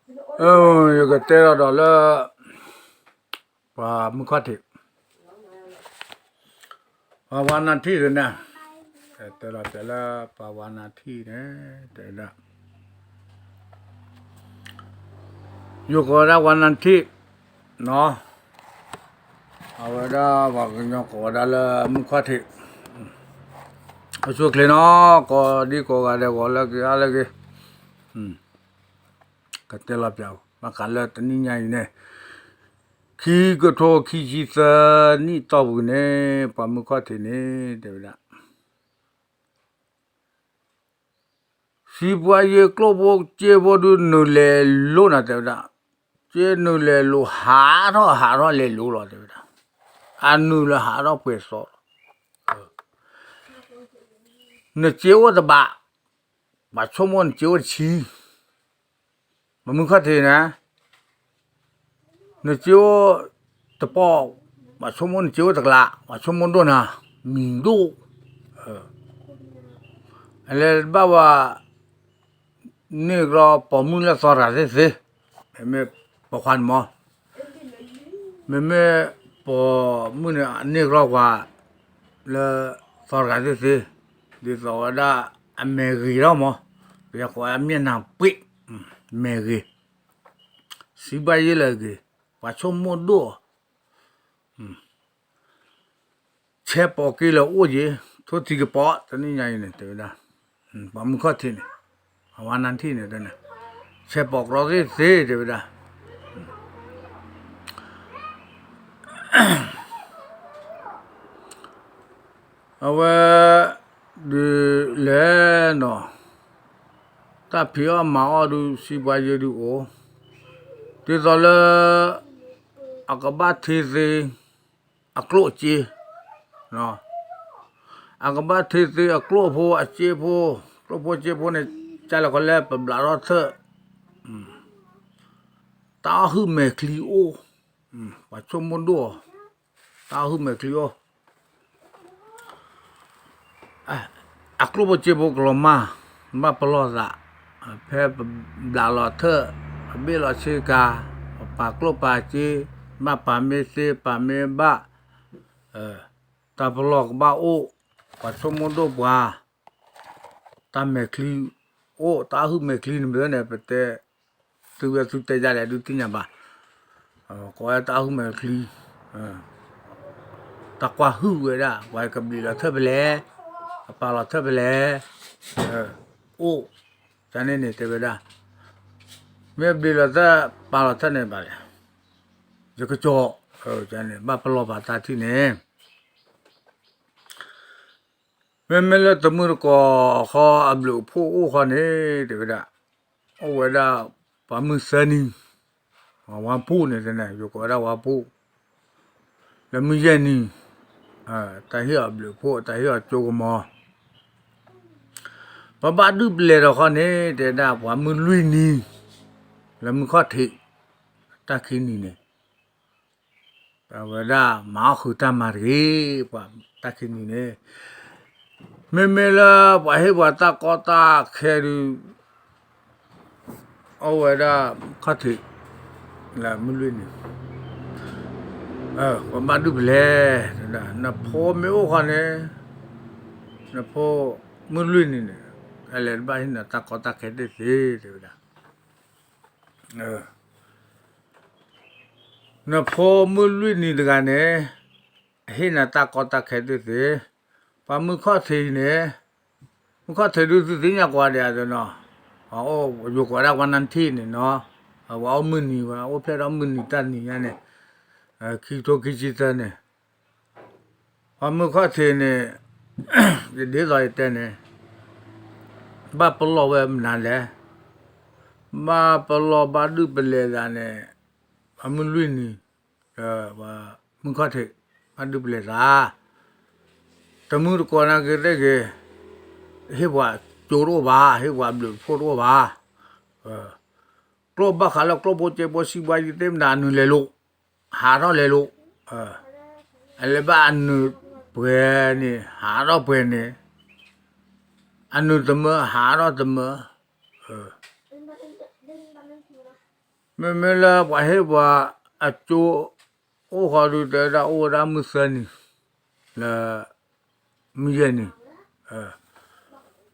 有个带到了，把门口的，把完那天的呢，带了，把完那天呢，带了，有个那完那天，喏，我的我跟你讲了门口的，我说可能个你个个的我那个那个，个带了表，我看了等你伢呢。khi cái thô khi chỉ sợ ni tàu này bà mới có thể này được đó si bua ye klobo che bo du nu le lo na được đó che nu le lo hà đó le lo rồi được đó anh nu là hà đó phải so nó chiếu đó bà số môn chiếu chi mà mới có thể nè nó chiếu tập po mà số môn chiếu thật lạ mà số môn đó nè mình đu anh bảoว่านี่ก็ปมุนละสอระสิแม่ปอควันหมอแม่ปอมุนนี่ก็ว่าละสอระสิดิสอดาอเมริกาหมอเปียกว่าเมียนนาปิเมริสิบายเลยกว่าชมโมดูเชปอกิโลโอ้ยทุกทีก็ปอตอนนี้ยังเนี่ยเดี๋ยวนะปอมุนก็ทีเนี่ยวันนั้นที่เนี่ยเดี๋ยวนะเชปอกเราสิเดี๋ยวนะเอาไว้ดูแลเนาะถ้าพี่ว่ามาดูสิบายดูโอที่ตอนละอากาศที่สิอักโลจีเนาะอากาศที่สิอักโลโพอจีโพโลโพจีโพเนี่ยใจเราก็แล้วเป็นบลารอเธอตาหื้อเมคลีโอว่าชมมนดูตาหื้อเมคลีโอaku baca buku lama, mbak pelosa, phê bla lọ thơ, biết lọ sư ca, bà klo bà chi, mbak bà mê si, bà mê ba, ta pelok ba o, bà số môn đồ bà, ta mê kli, o ta hư mê kli nữa này, bê tê, từ bây giờ tê ra lại đưa tin nhà bà, có ta hư mê kli, ta qua hư vậy đó, vài cầm đi là thơ bê lẽ. ปลาเราเท่าไปแล้วโอ้จานนี้เนี่ยเท่าไปได้เมื่อปีเราจะปลาเราเท่าเนี่ยไปเลยจะกระโจจานนี้บ้าปลาปลาตาที่เนี่ยเมื่อเราตมือก็ข้ออับลูผู้อู้ข้อนี้เท่าไปได้โอ้เวลาปลามือเสนิว่าผู้เนี่ยเนี่ยอยู่ก็ได้ว่าผู้แล้วมือเย็นนี่แต่เหี้ยอับลูผู้แต่เหี้ยโจกมอพอบาดูเปลือกเขาเนี่ยเดี๋ยวนะว่ามึงลุยนี่แล้วมึงข้อถิตาขี้นี่เนี่ยแต่ว่าหมาคือตามารีว่าตาขี้นี่เนี่ยไม่ละว่าให้ว่าตากอตาแค่ดูเอาไว้ได้ข้อถิแล้วมึงลุยนี่ว่าบาดูเปลือกนะพอไม่โอ้เขาเนี่ยนะพอมึงลุยนี่เนี่ยอะไรบ้างนะตากอตาแค่ได้สิเดี๋ยวนะนะพอมือลุยนี่กันเนี่ยเห็นตากอตาแค่ได้สิพอมือข้อทีเนี่ยมือข้อทีดูสิเนี่ยกว่าเดียวเนาะโอ้อยู่กว่าวันนั้นที่เนี่ยเนาะว่าเอามือนี่ว่าเอาเพลเอามือนี่ตันนี่เนี่ยคิดตัวคิดจิตเนี่ยพอมือข้อทีเนี่ยเดี๋ยวเราจะเนี่ยบ้าปลอเวมนั่นแหละบ้าปลอบาดูเปลือกเนี่ยมึงลุยนี่ว่ามึงข้อทีบาดูเปลือกแต่มึงก่อนนะก็ได้ก็เฮ้ยว่าโจโรบ้าเฮ้ยว่าบลูโฟโรบ้ากลัวบ้าขาลกลัวโบเจโบสิบายเต็มด่านนู่นเลยลูกหาเราเลยลูกอะไรบ้าอันนู้นเพื่อนนี่หาเราเพื่อนนี่อันนู้นเสมอหาเราเสมอ me la wa he wa a cho o ha du de da o da mu sa ni la mu ye ni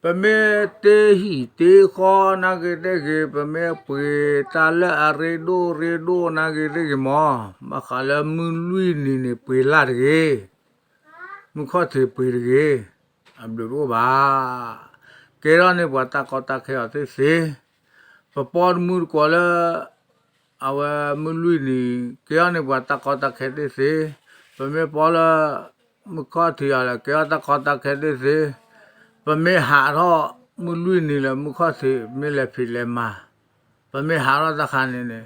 pa me te hi te kho na ge pa me pwe ta la a re do na ge mo ma kha la mu lui ni pwe la ge mu kho the pwe ge am do ba ke ro ni wa ta ko ta khe a te se pa por mu ko la awa mu lui ni ke ro ni wa ta ko ta khe te se pa me po la mu kho the ya la ke ta ko ta khe te se pa me ha ro mu lui ni la mu kho the me le phi le ma pa me ha ro ta kha ne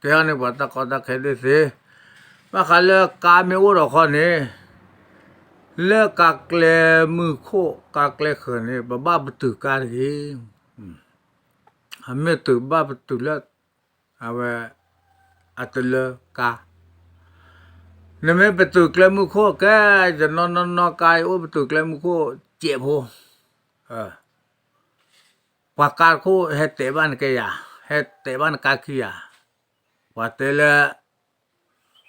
ke ro ni wa ta ko ta khe te se ma kha le ka me wo ro kho ne le ka kle mu kho ka kle kho ne ba tu ka ri ha me tu ba tu la awa atle ka ne me tu kle mu kho ka je no kai o tu kle mu kho che pho qua ca khu hết tế ban cái ya hết tế ban ca kia qua tế là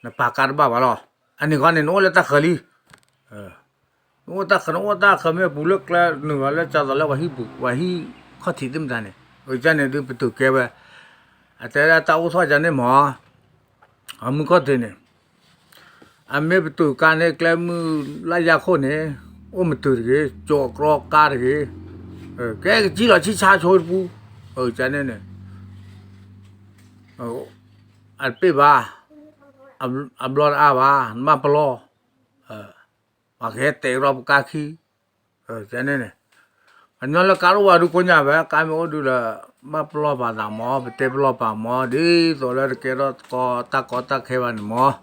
nó pa ca ba vào anh ấy con này nó là ta khali nó ta khăm ấy bù lắc là nửa là cho là wahi khó thì đâm ra này rồi cho nên đừng tự kêu về à thế là tao thôi cho nên mỏ không có thế này anh mới tự ca này cái mu lai ra khôn này ôm tự cái cho cro ca cái chỉ là chỉ xa thôi bu cho nên này anh biết ba anh lo ba mà lo mà cái tệ rồi cá khí cho nên này anh nói là cá lo vào được con nhà vậy cá mới được là mà lo vào làm mò tệ lo vào mò đi rồi là cái đó có ta khéo anh mò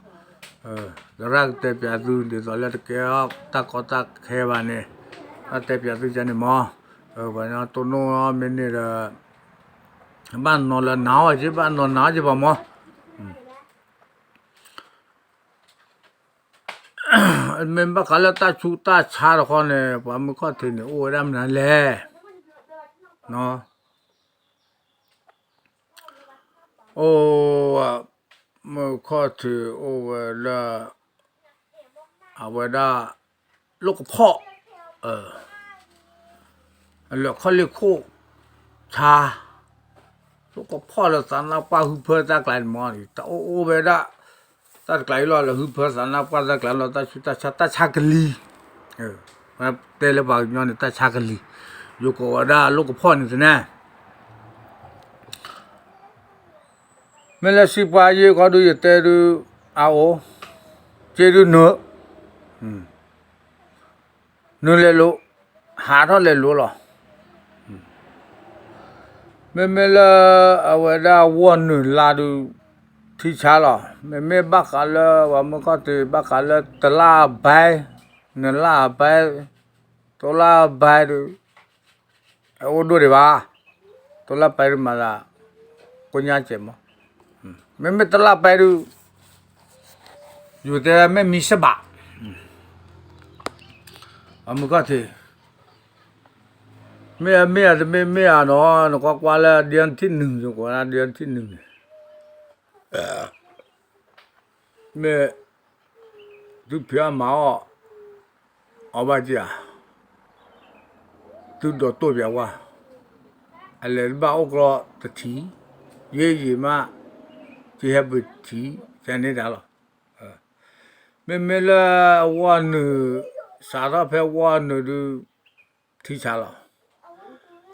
rồi ra tệ bây giờ đi rồi là cái có ta khéo anh này tệ bây giờ cho nên mò và nó tôi nó mình này là bạn nó là nào chứ bạn nó nào chứ bà mò mình bắt cả là ta chú ta cha rồi con này bà mới có thể này ô đam này lẹ nó ô mà có thể ô là à vậy đó lúc phọ là khó liệt khô cha lúc phọ là sao nó bao hư phơi ra cái mỏ thì ta ô vậy đó ta cái lo là hư phơi sao nó bao ra cái lo ta cha cái ly mà tê là bảo nhau ta cha cái ly lúc có đó lúc phọ như thế này mình là ship qua gì có đôi tê đôi áo chế đôi nữa nữa lên lỗ hạ thôi lên lỗ rồi mình là ở ngoài đó quân nữa là đôi thi chả rồi mình bắt cả là và mình có thể bắt cả là tơ la bay nữa la bay tơ la bay rồi ở đôi đi ba tơ la bay mà là con nhà chế mà mình tơ la bay rồiอยู่แต่ไม่มีสบะมันก็ที่ไม่เนาะก็กว่าละเดือนที่หนึ่งจนกว่าเดือนที่หนึ่งไม่ดูเพียงมาเอาไปจ้ะดูตัวเบียว่าอะไรบ้าโอ้ก็ตัดทีเย่มาที่ให้บุตรทีแค่นี้ได้หรอไม่ละวันสารพัดวันดูที่ชาล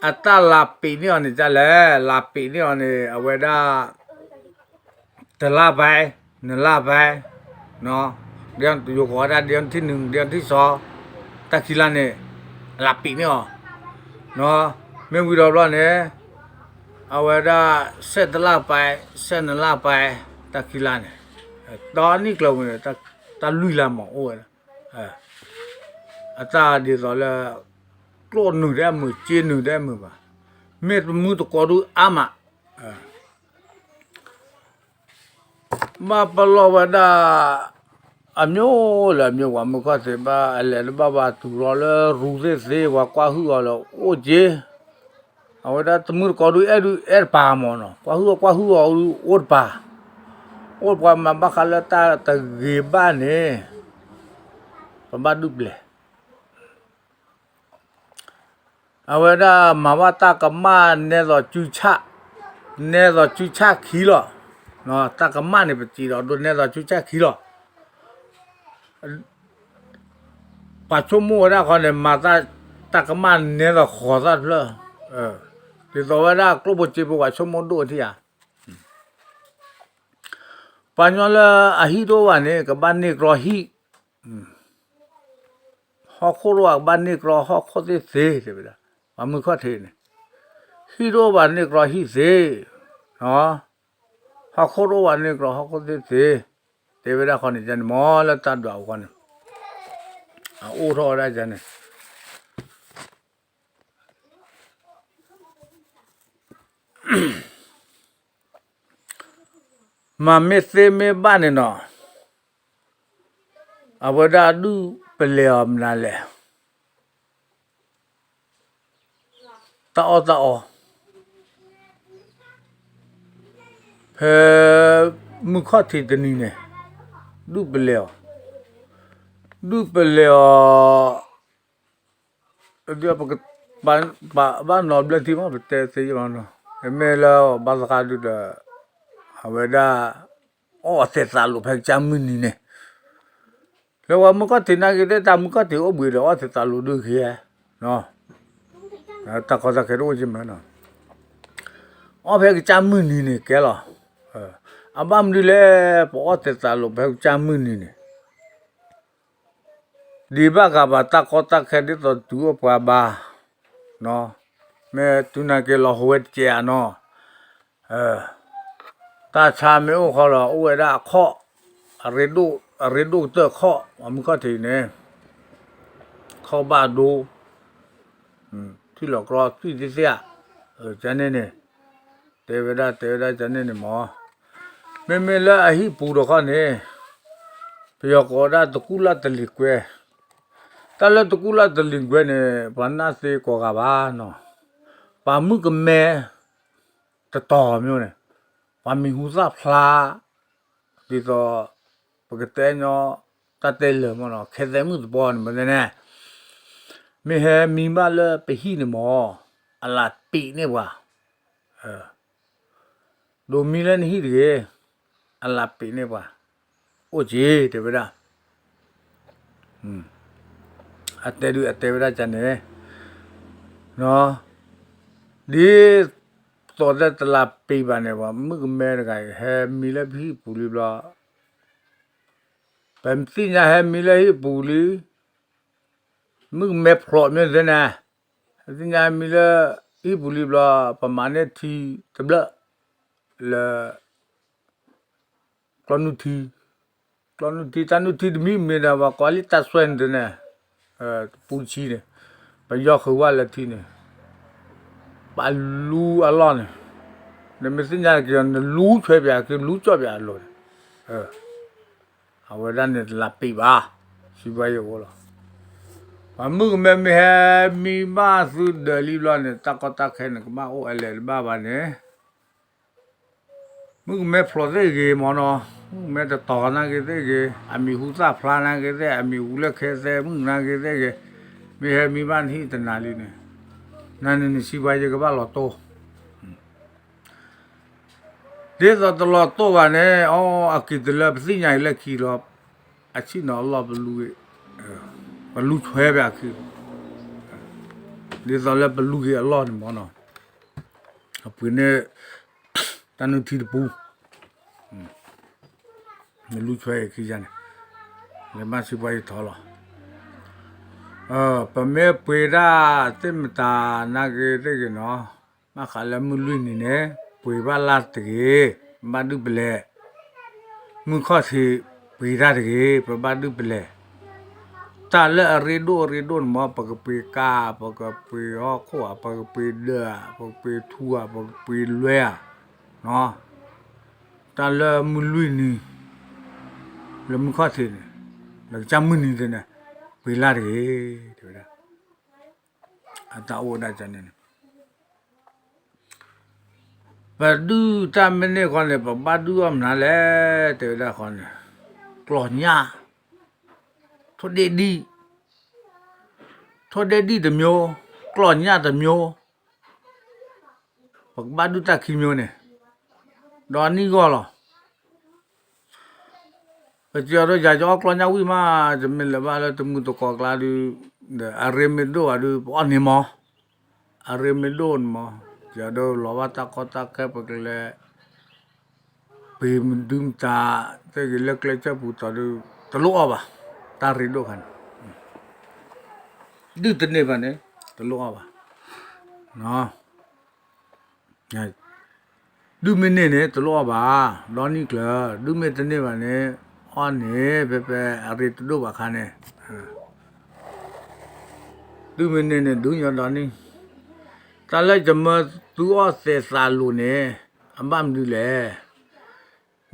อัตลาปีนี่อันนี้จะเลยลาปีนี่อันนี้เอาไว้ได้แต่ลาไปหนึ่งลาไปเนาะเดือนอยู่หัวได้เดือนที่หนึ่งเดือนที่สองตะกี้ละเนี่ยลาปีนี่อ๋อเนาะไม่วิโรจน์เนี่ยเอาไว้ได้เส้นลาไปเส้นลาไปตะกี้ละเนี่ยตอนนี้กลัวเนี่ยta lui làm mỏ ôi ta đi rồi là lộn nửa đêm mười chia nửa đêm mười mà mệt mưa tụi có đôi ám à mà bao lâu vậy đó anh nhớ là nhiều quá mới có thể ba อะไร ba tụi rồi là rủ dê dê qua hư rồi là ô chế awada temur ko du edu pa mono kwa hu ot pa ma bakala ta giba ne pambadu ble awada mawata kama ne lo chucha khilo no ta kama ne peti lo do ne lo chucha khilo pachomo ra ko ne mata ta kama ne lo khosa lo thì rồi đó có một chế độ gọi số môn đồ thì à bao nhiêu là hi đồ à này các bạn này rồi hi họ khó rồi bạn này rồi họ khó thế thế thế bây giờ mà mình khó thế này hi đồ bạn này rồi hi thế đó họ khó rồi bạn này rồi họ khó thế thế thế bây giờ con này chân mò là ta đào con này ô thôi ra chân này mà mẹ xe mẹ bạn này nó à bây giờ đủ beliau nà lẹ tạo mình khó thì tên này đủ beliau dia pakai ban nó beli thì mà bete thì mà nó em là bao giờ cả được à bây giờ sẽ sao phải chăm mình này rồi mình có thể nói cái đó mình có thể ở bữa đó sẽ sao được kia nó ta có ra cái đó chứ mà nó phải chăm mình này cái là à bám đi lên bỏ sẽ sao phải chăm mình này đi ba cái bà ta có ta cái đó tu ở ba nó mẹ tu nói cái là huệ chia nó ta chăm mấy ông họ là ông đã khó redo tơ khó mình có thể nè khó ba đôที่หลอกรอที่เสียจะเนี่ยเทวดาจะเนี่ยหมอไม่ละไอ้หิปูดอกเนี่ยพยากรณ์ตะกุลตะลิกเวแต่ละตะกุลตะลิกเวเนี่ยปันน่าเสียกว่าบ้านเนาะปามึกแม่ตะต่อมั้ยเนี่ยปามีหูซาพลาที่ต่อปกติเนาะตะเตลมั้งเนาะแค่แต่มึงบ่อนมันเนี่ยไม่เห็นมีมาเลยไปหินหมออะไรปีเนี่ยว่ะดูมีแล้วนี่ดิอะไรปีเนี่ยว่ะโอ้เจ๊เดี๋ยวไปละอัตเตไปละจันเนี่ยเนาะดีตัวแต่ตลาดปีบ้านเนี่ยว่ะมึงแม่ไงเฮ้มีแล้วพี่ปุริบลาเป็นสิ่งที่เฮ้มีแล้วพี่ปุริมึงแม่พลอดเนี่ยสินะสิ่งที่มีแล้วพี่ปุริบลาประมาณนี้ที่ตบละละตอนนู้นมีนะว่าควอลิตาสวนเนี่ยนะปูชีเนี่ยไปยอกเขาว่าละทีเนี่ยปาลูอลอนเนี่ยไม่สิ่งที่กันลูช่วยแบบคือลูจ่อแบบเลยเอาไว้ด้านเนี่ยหลับปีบ้าสิบายอยู่แล้วมึงแม่มีมาสุดเดลิลอนเนี่ยตะกอตะแค่เนี่ยก็มาโอ้อะไรบ้าเนี่ยมึงแม่พลอดได้กี่มอนอมึงแม่จะต่อนะกี่ได้กี่อามีหูซาพลานะกี่ได้อามีหูเล็กแค่ได้มึงนะกี่ได้กี่มีบ้านที่ตนาลีเนี่ยนั่นนี่สิบายก็บ้าหลอโตเดี๋ยวตลอดโตวันเนี่ยอ๋ออากิดเลยสิ่งใหญ่เลยขี้รอบอาชีพนอลบลูช่วยแบบคือเดี๋ยวตอนแรกบลูกี่อลอนมอนอปืนเนี่ยตันนึงทีปูไม่รู้ช่วยคือยังเลยมาสิบายทอละปะเมื่อปีละเต็มตานักเด็กเนาะมาขายแล้วมือลุยนี่เนี่ยปีบ้านลาดตะเกียบ้านดูเปล่มึงข้อที่ปีละตะเกียบ้านดูเปล่ตาละเรโดนมาปกปีกาปกปีอ้อขวาปกปีเดือปกปีทั่วปกปีเลี้ยเนาะตาละมือลุยนี่แล้วมึงข้อที่เนี่ยแล้วจำมือนี่เลยนะปีละตะเกียเดี๋ยวนะตาโอได้จันเนี่ย บาดูตามเนี่ยคนเลยบาดูอำนาจเลยเตอคนกลอนยาทดดีเดမျိုးกลอนยาเดမျိုးบาดูตาขี้မျိုးเนี่ยดอนนี่ก็หรอเจ้าเราอยากจะกลอนยาวิมาจะมีเลยว่าเราต้องมุดตะกอกลาดูอารีเมโดอะดูอันนี้มั้งอารีเมโดนมั้งจะดูลาวตากอตาแค่ปกเลยปีมันดึงตาแต่กิเล็กเล็กจะพูดต่อดูตลกอ่ะตาริโดกันดูตัวนี้บ้านเนี่ยตลกอ่ะเนาะดูไม่เนี่ยตลกอ่ะดอนนี่กล้าดูไม่ตัวนี้บ้านเนี่ยอันนี้เป๊ะอาริตดูบ้าขันเนี่ยดูไม่เนี่ยดูอย่างดอนนี่ตาเล่จะมาตัวเสียสาลุเนี่ยอันบ้ามดูเลย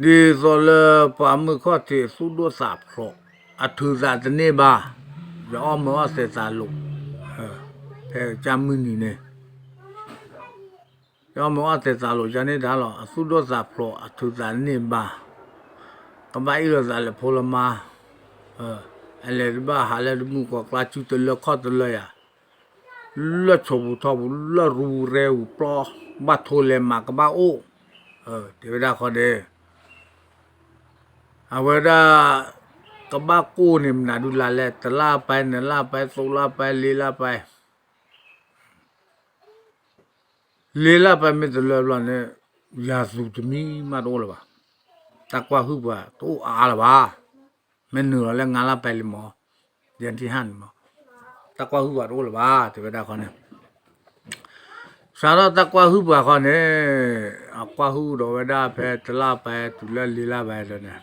ดีโซเลปามือข้อที่สุดสาบโคอัตุซาตเนบาจะอ้อมว่าเสสาลุจำมือนี่เนี่ยจะอ้อมว่าเสสาลุจะเนี่ยได้หรอสุดสาบโคอัตุซาเนบากำไบอีรซาเลพลมาอะไรบ้าหาเลมุกกลาจุดเลข้อตเลยอ่ะละชบุทบุละรูเร็วปลอบัดโทเลมากบ้าโอเดี๋ยวได้ข้อเดเอาไว้ได้กบ้ากู้นี่มันดูลาแลตลาไปเนลาไปโซลาไปลีลาไปไม่ตลอดวันเนี่ยยาสูบมีมาดูเลยป่ะตักว่าฮึบว่าตู้อะไรวะไม่เหนื่อยแล้วงานละไปเลยหมอเดือนที่หันหมอตักว่าฮึบว่าดูเลยป่ะที่ไปได้คนเนี่ยสารตักว่าฮึบว่าคนเนี่ยอักว่าฮึบดูไปได้ไปตลาไปตุลาลีลาไปแล้วเนี่ย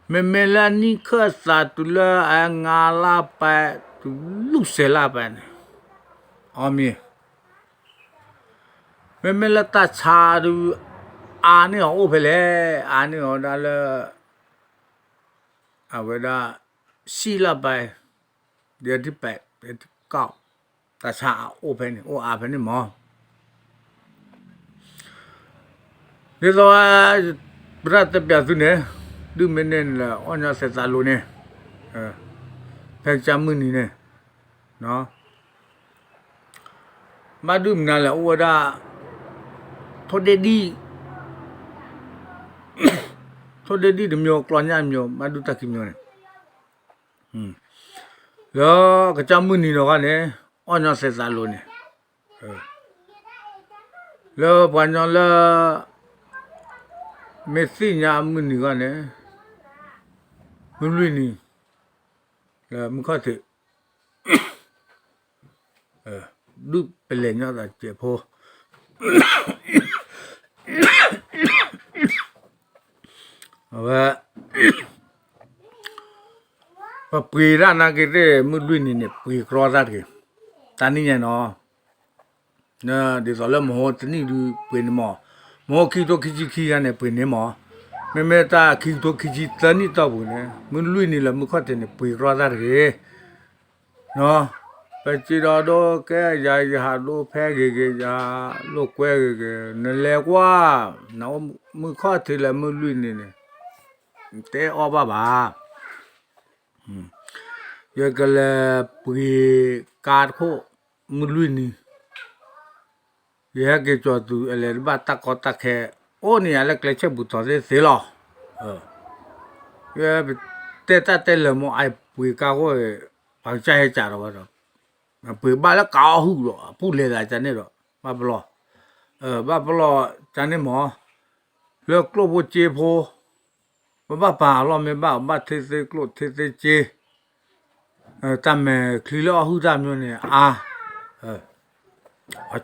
เมลานี่ข้าสัตว์ละงาลาไปตุลุเซลาไปเนี่ยอามีเมลาตาชาดูอานี่โอ้เพลอานี่โอดาลเอาไว้ได้สีลาไปเดือนที่8เดือนที่9ตาชาโอ้เพนี่โอ้อาเพนี่หมอเดี๋ยวว่าบรัตเปียสุเนี่ยดูเมนเนี่ยละอันนี้เสร็จแล้วเนี่ยแพงจำมือนี่เนี่ยเนาะมาดูมันละโอ้ดาทอดดีทอดดีเดี๋ยวมีกลอนยามมีมาดูตะกี้มีเนี่ยแล้วก็จำมือนี่เนาะกันเนี่ยอันนี้เสร็จแล้วเนี่ยแล้วปัญญาละเมสซี่ยามมือนี่กันเนี่ยมึงลุยนี่แล้วมึงเข้าถึงดูเป็นเลยเนาะแต่เจ็บพอเอาไว้พอปีร้านนักเตะมึงลุยนี่เนี่ยปีครอสัตว์กันตอนนี้เนี่ยเนาะเนี่ยเดี๋ยวสอนแล้วหมอตอนนี้ดูเป็นหมอคิดตัวคิดกันเนี่ยเป็นหมอไม่ตาคิดตัวคิดตอนนี้ตัวบุญเนี่ยมึงลุยนี่แหละมึงเข้าถึงเนี่ยปีครอสัตว์กันเนาะไปจีรอโดแกยายหาโลแพ้เกยาโลกแควเกนั่นแหละว่าเนาะมึงข้อที่ละมึงลุยนี่เนี่ยเตะออกบ้าเยอะก็เลยปีการโคมึงลุยนี่เยอะก็จอดดูอะไรบ้าตะกอตะแคโอ้เนี่ยอะไรก็เลยเชื่อบุตรเสียหรอเยอะเตะตะเลยมั้งไอ้ปีการโคผังใจให้จ่าเรา ปีบ้านแล้วก่าวหูหรอพูดเลยอะไรจันนี่หรอบ้าปลอบ้าปลอจันนี่หมอเลือกกลุ่มเจโพบ้าป่าเราไม่บ้าเทเซกลุ่มเทเซเจแต่แม่คลีลอหูจามอยู่เนี่ย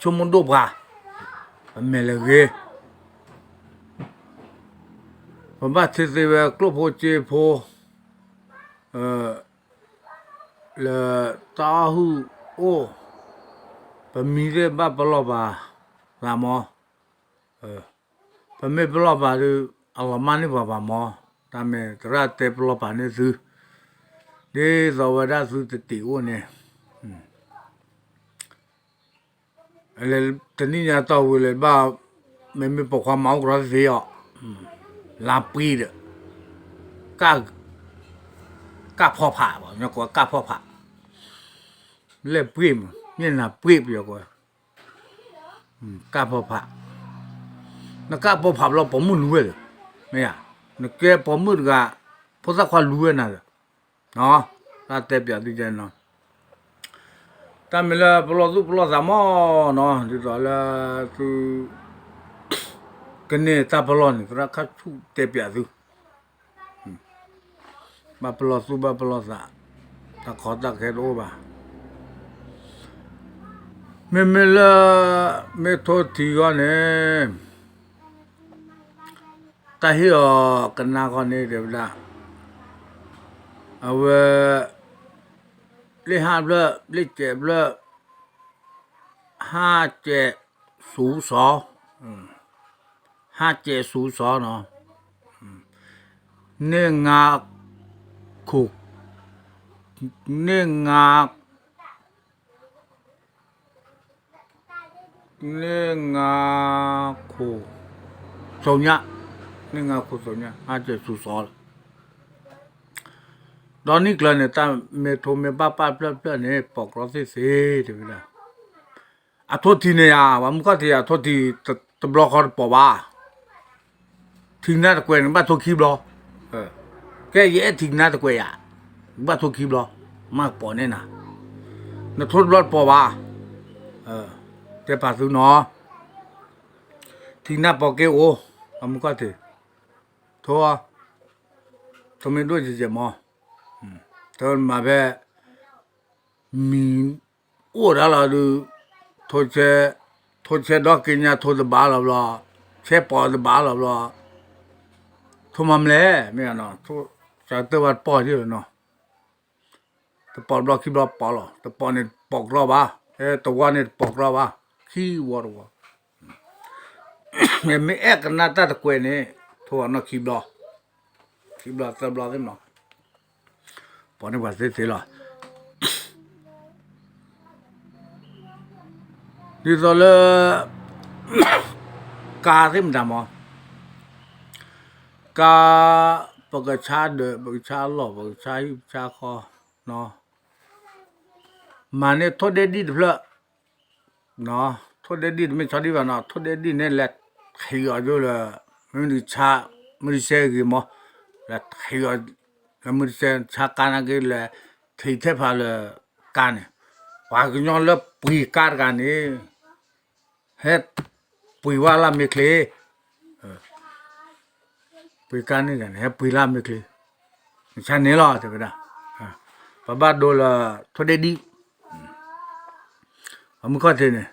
ชมมันดูป่ะแม่เลยบ้าเทเซกลุ่มเจโพle tahu o pemire ba peloba lamo peme peloba du alamani baba mo tame trate peloba ne su de zawada su ti o ne le tenia ta le ba me po kwa mau gro se yo la pi de ka pho pha ba nya ko ka pho pha le pi ni na pi pi yo ko ka pho pha na ka pho pha lo po mu lu le me ya na ke po mu ga pho sa kwa lu na no ta te pya ti chen no ta me la plo sa mo no di so la tu cái này ta bao lâu nữa khát chú tép bia chú ba bao lâu sa ta khó ta cái đó ba mình là mình thôi thì cái này ta hiểu cái nào cái này được là à về lấy hạt là lấy chè là hạt chè sú sò hạt chè sú sò nó nên ngà khục nên ngà khục sầu nhá nên ngà khục sầu nhá hạt chè sú sò đó ní cái này ta mẹ thô mẹ ba plơ này bọc nó thế thì là à thôi thì này à mà có thì à thôi thì tập lo khó bỏ ba thì na ta quên ba thôi khi lo cái gì thì na ta quên à ba thôi khi lo mà bỏ này nè nó thôi lo bỏ ba cái bà thứ nó thì na bỏ cái ô mà có thì thôi thôi mình đôi gì mà thôi mà về mình ô đã là được thôi chế đó cái nhà thôi là ba là chế bỏ là ba là thôi mà lẽ mấy anh nó thôi sẽ tới bắt bỏ chứ nó tới bỏ đó khi đó bỏ rồi tới bỏ này bỏ ra ba tới qua này bỏ ra ba khi qua rồi mấy cái này ta quên này thôi nó khi đó tới đó thế mà bỏ này vào thế là đi rồi là cá thế mà mà cá bậc cha được bậc cha lọ bậc cha kho nó mà này thôi để đi được了nó thôi để đi mình cho đi vào nó thôi để đi nên là khi ở chỗ là mình đi cha mình đi xe gì mà là khi ở mình đi xe cha cá cái là thì thế phải là cá này và cái nhau là bùi cá cái này hết bùi hoa làm việc lì bùi cá này hết bùi làm việc lì cha nhớ lo thì phải đó và bắt đầu là thôi để đi không có thế này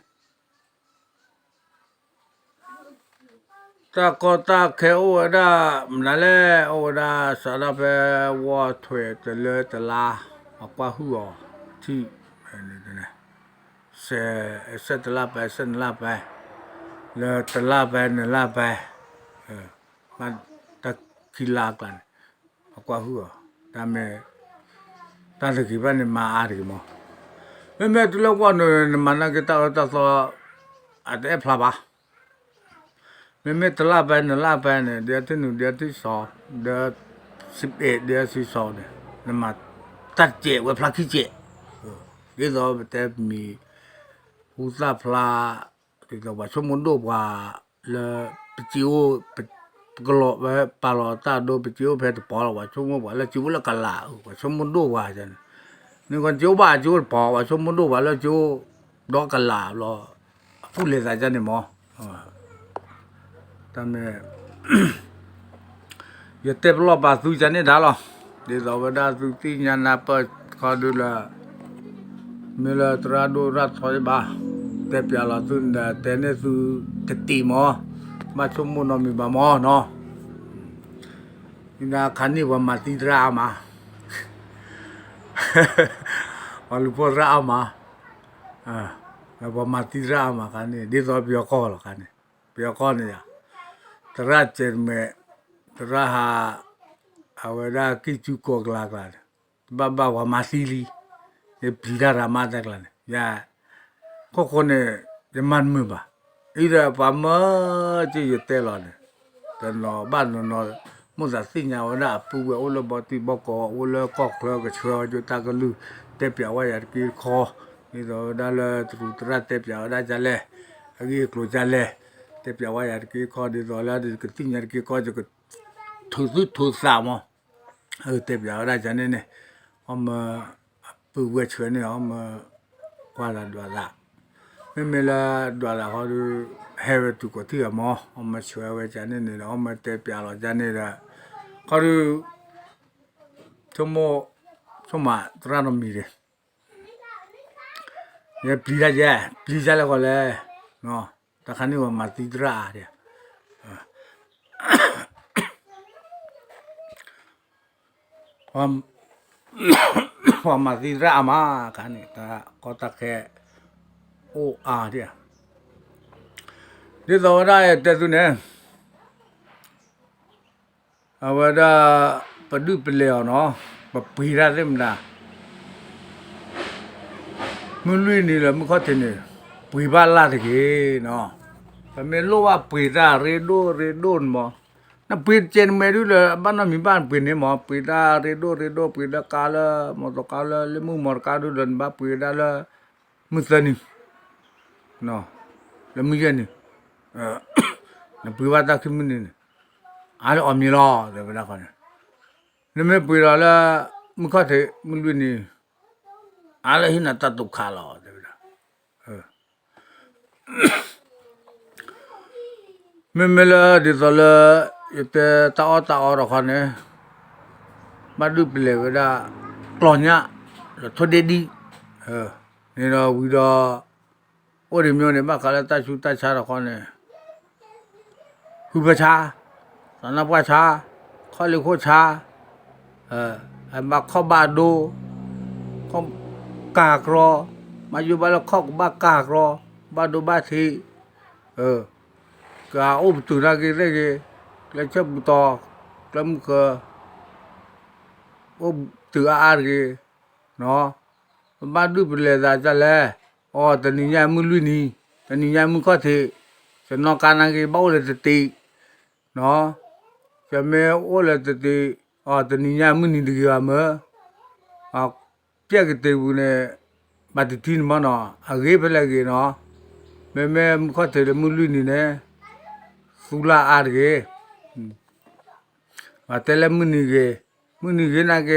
ta có ta khéo ở đó là lẽ ở đó sau đó về qua thuê từ lơ từ la hoặc qua hùa thì này sẽ từ la về lơ từ la về mà ta khi laกันhoặc qua hùa ta mẹ ta được cái bên mà ăn được mà mẹ tụi nó qua nữa mà nó cái ta so à để phá ba mẹ tụi la về nàyเดือนที่2เดือน11เดือนที่2เนี่ยนมาตัดเจไว้พระขี้เจเดี๋ยวแต่มีผู้ซาพลาที่เราว่าสมมุติว่าle peciu kalau palo ta do peciu pe to pa wa sum wa la chiu la kala wa sum do wa jan ni kon chiu ba chiu pa wa sum do wa la chiu do kala lo pu le sa jan ni mo ta me ye te lo ba su jan ni da lo de lo wa da su ti nya na pa kha du la me la tra do ra thoi ba te pya la su da te ne su te ti mo mà chúng muốn nói mình bảo mò nó na khán đi vào mặt đi ra mà vào lúc ra mà là vào mặt đi ra mà khán đi rồi biểu co là khán biểu co này à ra trên mẹ ra à vậy ra cái chú cuộc là ba vào mặt đi để bị ra mà ra là ya có con này จะมันมือป่ะอีเดปามจะอยู่เตลอดแต่นอบ้านนอมุสสิญญาวนะปูเวโอลบติบกโอลกอกเลก็เชื่ออยู่ตากลือเตเปียวว่าอยากกินคอนี่ดอดาลตรุตระเตเปียวได้จะเลอันนี้ครูจะเลเตเปียวว่าอยากกินคอดีดอลาดีก็ติ้งอยากกินคอจะก็ทุสามเตเปียวได้จะเนี่ยอมปูเวเชื่อเนี่ยอมกว่าละดอละไม่ละดอละเขาดูเฮเวตุก็ที่อ่ะมั้งอมช่วยไว้จะเนี่ยอมเตเปียวเราจะเนี่ยละเขาดูชมตระนมีเลยเนี่ยปลีจะแล้วก็เลยเนาะแต่ครั้นี้ว่ามาติดระเนี่ยว่ามาติดระมาคันนี้แต่ก็ตะแค่โอ้เนี่ยนี่ตัวได้แต่ตัวเนี่ยเอาว่าได้ปดูไปแล้วเนาะปปีระเต็มละมึงลุยนี่แหละมึงเขาเทนี่ปีบ้านลาดกี่เนาะแต่ไม่รู้ว่าปีระเรโดนมั้งนั่นปีเจนไม่รู้เลยบ้านนั้นมีบ้านปีนี่มั้งปีระเรโดปีระกาลมอตกาลเลมูมอร์กาดูเดินบ้าปีระละมุสลิมเนาะแล้วมึงยังนี่นั่นปีว่าตาคิมนี่อะไรอมีล้อเดี๋ยวไปละคนนี่ไม่ปีระละมึงเขาเทมึงลุยนี่อะไรหินาตาตุกขาล้อเดี๋ยวไปละไม่ละดิตอละอยู่แต่ตาอรคันเนี่ยมาดูไปเลยว่าได้กลอนเนี่ยแล้วทอดดีนี่เราวิดาโอ้ดิมีเนี่ยมาคาเลตาชูตาชาละคันเนี่ยหุบชาสนับชาข้อเลี้ยโคชาไอ้มาข้อบาดูข้อกากรอมาอยู่บ้านแล้วข้อบากากรอบาดูบาทีก็อุบตุนากีเรกีแล้วเชื่อมต่อกลมก็อุบตุอาร์กีเนาะมาดูไปเลยจ้าเลยแต่นี่ยังมึงลุยนี่แต่นี่ยังมึงก็เทจะนอกการนั่งกีบ้าเลยตีเนาะจะไม่โอ้เลยตีแต่นี่ยังมึงนี่ดีกว่ามั้งเจ้าก็ตีบุญเนี่ยมาติดที่มันเนาะเก็บไปเลยกีเนาะไม่มึงก็เทเลยมึงลุยนี่เนี่ยสุราอาร์เกมาแต่ละมุนีเกนะเก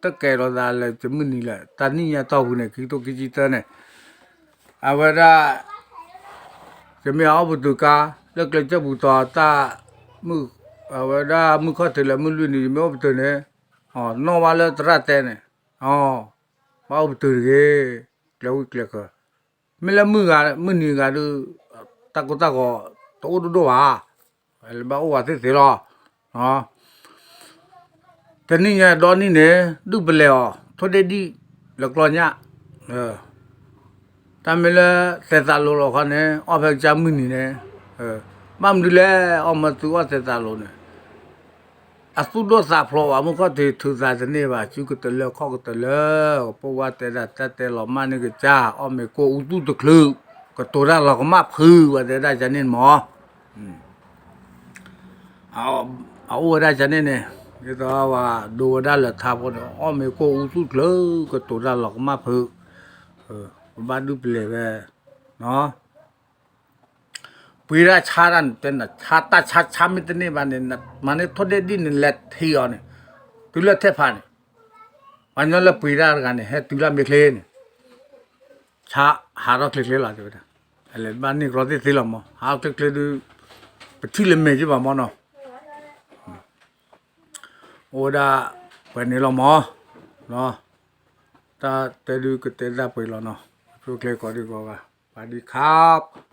ตะแกรอดาเลยจะมุนีละตอนนี้ยังต่อบุญเนี่ยคิดตัวคิดจิตเนี่ยเอาไว้ได้จะไม่เอาบุตรกาแล้วก็จะบุตรตามือเอาไว้ได้มือเขาแต่ละมือลุยนี่ไม่เอาบุตรเนี่ยน้องว่าเลยตระเตเนี่ยมาเอาบุตรเกแล้วก็ไม่ละมือนี่ก็ดูตะก็โตดูว่าบ้าว่าที่สิรอแต่นี่ไงดอนนี่เนี่ยดูไปแล้วทอดดีแล้วก็เนี่ยทำไปแล้วเสร็จตาโลหรอกเนี่ยเอาไปจำมือนี่เนี่ยบ้านดูแลเอามาตัวเสร็จตาโลเนี่ยสุดโดสาพลว่ามันก็ที่ทุจริตเนี่ยว่าชุกตะเลข้อกตะเลเพราะว่าแต่เรามานี่ก็จ้าเอาไม่โกอุตุตะคลือก็ตัวนั้นเราก็มาพื้ว่าจะได้จะเน้นหมอเอาได้จะเนี่ยก็ตัวว่าดูได้ละทับก็ไม่โกอุตุตะคลือก็ตัวนั้นเราก็มาพื้บ้านดูไปเลยเนาะปีละชาดันเป็นน่ะชามิตรนี่บ้านเนี่ยมันเนี่ยทอดดินเล็ดที่อ่ะเนี่ยตุลาเทพานี่วันนั้นละปีละกันเนี่ยตุลาไม่เคลื่อนชาหาเราเคลื่อนละจ้ะอะไรบ้านนี้รถที่สิละมั้งหาเคลื่อนดูไปที่เล่มเมจิบ้ามั้งเนาะโอ้ด่าเป็นนี่ละมั้งเนาะแต่ดูก็แต่ได้ไปแล้วเนาะเคลื่อนก็ดีกว่าสวัสดีครับ